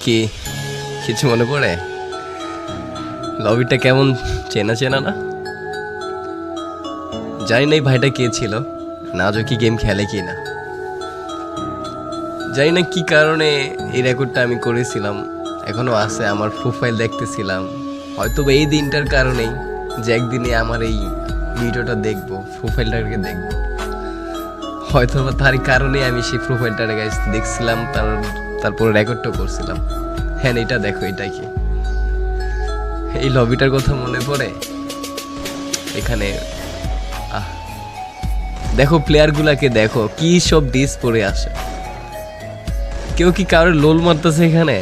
কি কিছু মনে পড়ে? লবিটা কেমন চেনা চেনা না? জানি না এই ভাইটা কে ছিল, না আজও কি গেম খেলে কি না। জানি না কি কারণে এই রেকর্ডটা আমি করেছিলাম, এখনো আছে। আমার প্রোফাইল দেখতেছিলাম, হয়তো এই দিনটার কারণেই যে একদিনে আমার এই ভিডিওটা দেখবো, প্রোফাইলটাকে দেখবো, হয়তো বা তারই কারণে আমি সেই প্রোফাইলটা দেখছিলাম, তারপরে রেকর্ডটা করছিলাম। হ্যাঁ, এটা দেখো, এটা কি এই লবিটার কথা মনে পড়ে? এখানে দেখো প্লেয়ারগুলাকে, দেখো কি সব ডিস পরে আসে। কেউ কি কারোর লোল মারতেছে এখানে?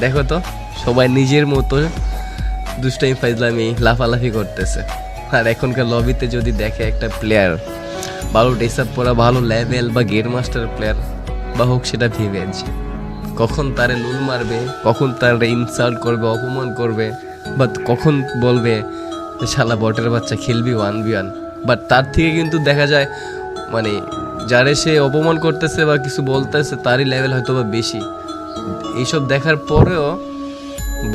দেখো তো, সবাই নিজের মতো দুষ্টামি ফাইজলামি লাফালাফি করতেছে। আর এখনকার লবিতে যদি দেখে একটা প্লেয়ার ভালো ড্রেস আপ পরা, ভালো লেভেল বা গেম মাস্টার প্লেয়ার বা হোক, সেটা ভিভেজ, কখন তারে লুল মারবে, কখন তারে ইনসাল্ট করবে, অপমান করবে, বা কখন বলবে শালা বটের বাচ্চা খেলবি 1v1। বাট তার থেকে কিন্তু দেখা যায় মানে যারে সে অপমান করতেছে বা কিছু বলতেছে তারই লেভেল হয়তো বা বেশি। এইসব দেখার পরেও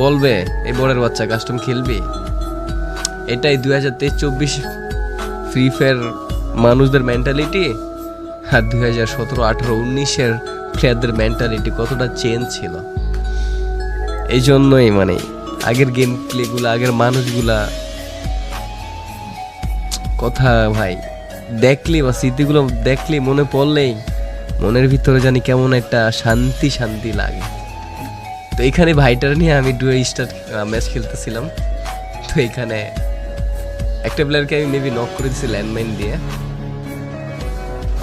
বলবে এই বটের বাচ্চা কাস্টম খেলবি। এটাই 2023-24 ফ্রি ফায়ার মানুষদের মেন্টালিটি, আর 2017-18-19-এর প্লেয়ারদের মেন্টালিটি কতটা চেঞ্জ ছিল। এই জন্যই মানে আগের গেম প্লেগুলো, আগের মানুষগুলা কথা ভাই দেখলে বা স্মৃতিগুলো দেখলে, মনে পড়লেই মনের ভিতরে জানি কেমন একটা শান্তি শান্তি লাগে। তো এখানে ভাইটার নিয়ে আমি ডুয়ে স্টার ম্যাচ খেলতেছিলাম। তো এখানে একটা প্লেয়ারকে আমি মেবি নক করে দিচ্ছি ল্যান্ডমাইন দিয়ে।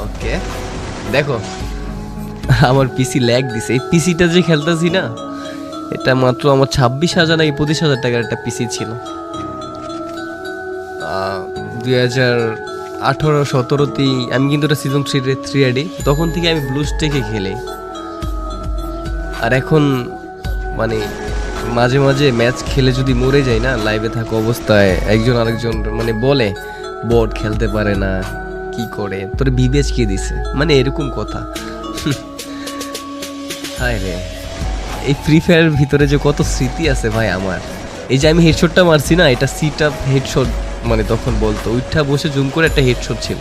ওকে, দেখো আমার পিসি ল্যাগ দিছে। এই পিসিটা যে খেলতেছি না, এটা মাত্র আমার 26,000 নাকি 25,000 টাকার একটা পিসি ছিল। 2018-17তেই আমি কিন্তু এটা সিজন 3 রেডি, তখন থেকে আমি ব্লুস্টেকে খেলি। আর এখন মানে মাঝে মাঝে ম্যাচ খেলে যদি মরে যাই না, লাইভে থাকা অবস্থায় একজন আরেকজন মানে বলে বট খেলতে পারে না, কি করে তোর বিবেচ কে দিছে, মানে এরকম কথা। হায় রে, এই ফ্রি ফায়ারের ভিতরে যে কত স্মৃতি আছে ভাই আমার। এই যে আমি হেডশটটা মারছি না, এটা সিট আপ হেডশট, মানে তখন বলতো উঠা বসে জুম করে একটা হেডশট ছিল,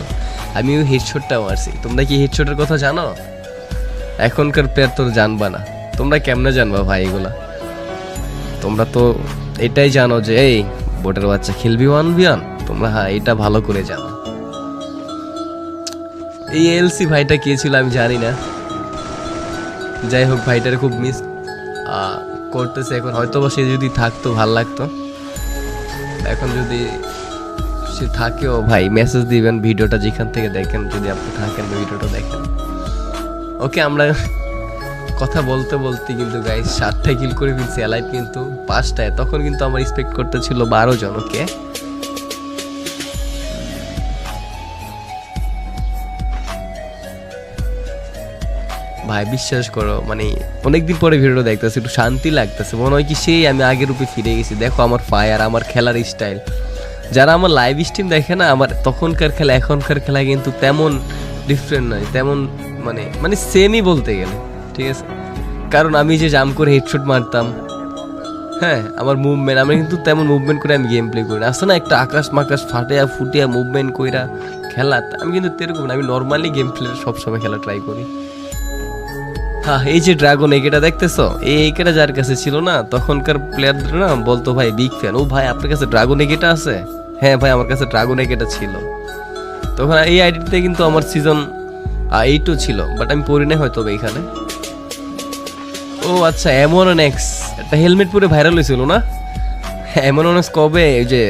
আমি ওই হেডশটটা মারছি। তোমরা কি হেডশটের কথা জানো? এখনকার প্লেয়ার তো জানবা না। তোমরা কেমনে জানবা ভাই এগুলা? তোমরা তো এটাই জানো যে এই বোটের বাচ্চা খেলবি 1v1, তোমরা হ্যাঁ এটা ভালো করে জানো। এই এলসি ভাইটা কে ছিল আমি জানি না, যাই হোক ভাইটার খুব মিস করতেছে এখন। হয়তো বা সে যদি থাকতো ভাল লাগতো, এখন যদি সে থাকেও ভাই মেসেজ দিবেন, ভিডিওটা যেখান থেকে দেখেন, যদি আপনি থাকেন ভিডিওটা দেখেন। ওকে, আমরা কথা বলতে বলতে কিন্তু গাইস 7টা কিল করে ফেলছি, অ্যালাইভ কিন্তু 5টায়। তখন কিন্তু আমার এক্সপেক্ট করতে ছিল 12 জন। ওকে, ভাই বিশ্বাস করো মানে অনেকদিন পরে ভিডিওটা দেখতেছি, একটু শান্তি লাগতেছে, মনে হয় কি সেই আমি আগের রূপে ফিরে গেছি। দেখো আমার ফায়ার, আমার খেলার স্টাইল, যারা আমার লাইভ স্ট্রিম দেখে না, আমার তখনকার খেলা এখনকার খেলা কিন্তু তেমন ডিফারেন্ট নয়, তেমন মানে মানে সেমই বলতে গেলে, ঠিক আছে। কারণ আমি যে জাম্প করে হেডশট মারতাম, হ্যাঁ আমার মুভমেন্ট, আমি কিন্তু তেমন মুভমেন্ট করে আমি গেম প্লে করি না। আসলে না একটা আকাশ মাকাশ ফাটিয়া ফুটিয়া মুভমেন্ট কইরা খেলা, আমি কিন্তু এরকম না, আমি নর্মালি গেম প্লে সবসময় খেলা ট্রাই করি। হ্যাঁ, এই যে ড্রাগন একেটা দেখতেছো, এই একেটা যার কাছে ছিল না, তখনকার প্লেয়ারদের না বলতো ভাই বিগ ফ্যান, ও ভাই আপনার কাছে ড্রাগন একেটা আছে? হ্যাঁ ভাই আমার কাছে ড্রাগন একেটা ছিল। তখন এই আইডিতে কিন্তু আমার সিজন 8ও ছিল, বাট আমি পড়ি না হয়তো এইখানে। ও আচ্ছা, এমনএক্স একটা হেলমেট পরে ভাইরাল হয়েছিল না? এমনএক্স কবে ওই যে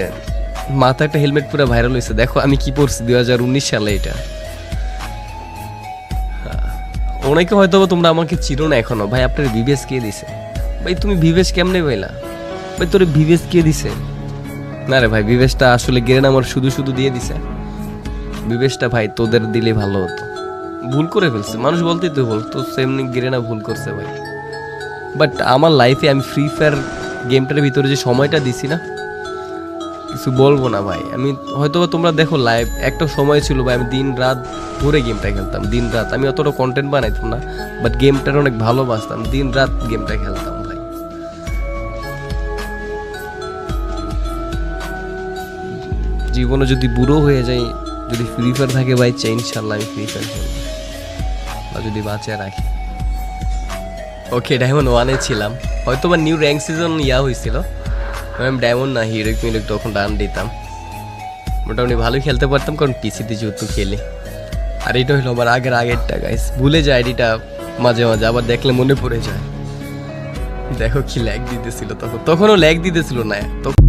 মাথা একটা হেলমেট পরে ভাইরাল হয়েছে, দেখো আমি কি পড়ছি 2019 সালে। এটা অনেকে হয়তো তোমরা আমাকে চিনো না এখনো। ভাই আপনার ভিভেস কে দিছে? ভাই তুমি ভিভেস কেমনে পাইলা? ভাই তোর ভিভেস কে দিছে? না রে ভাই, ভিভেসটা আসলে গেরেন আমার শুধু শুধু দিয়ে দিছে। ভিভেসটা ভাই তোদের দিলে ভালো হতো, ভুল করে ফেলছে। মানুষ বলতেই তো ভুল, তো সেমনি গেরেনা ভুল করছে ভাই। বাট আমার লাইফে আমি ফ্রি ফায়ার গেমটার ভিতরে যে সময়টা দিছি না, কিছু বলবো না ভাই। আমি হয়তো তোমরা দেখো লাইভ, একটা সময় ছিল ভাই আমি দিন রাত ধরে গেমটা খেলতাম, দিন রাত। আমি অতটা কন্টেন্ট বানাইতাম না, বাট গেমটার অনেক ভালোবাসতাম, দিন রাত গেমটা খেলতাম ভাই। জীবনে যদি বুড়ো হয়ে যাই, যদি ফ্রি ফায়ার থাকে ভাই, চাই ইনশাল্লাহ আমি ফ্রি ফায়ার খেলবো, বা যদি বাঁচিয়ে রাখি। ওকে, ডায়মন্ড 1-এ ছিলাম, হয়তো বা নিউ র্যাঙ্ক সিজন হয়েছিল। আমি ডায়মন্ড না হিরোইক মিরোইক তখন রান দিতাম, মোটামুটি ভালোই খেলতে পারতাম, কারণ পিসিতে যেহেতু খেলি। আর এটা হলো আমার আগেরটা গাইস, ভুলে যায় আইডিটা মাঝে মাঝে, আবার দেখলে মনে পড়ে যায়। দেখো কি ল্যাগ দিতেছিল তখনও ল্যাগ দিতেছিল না তখন।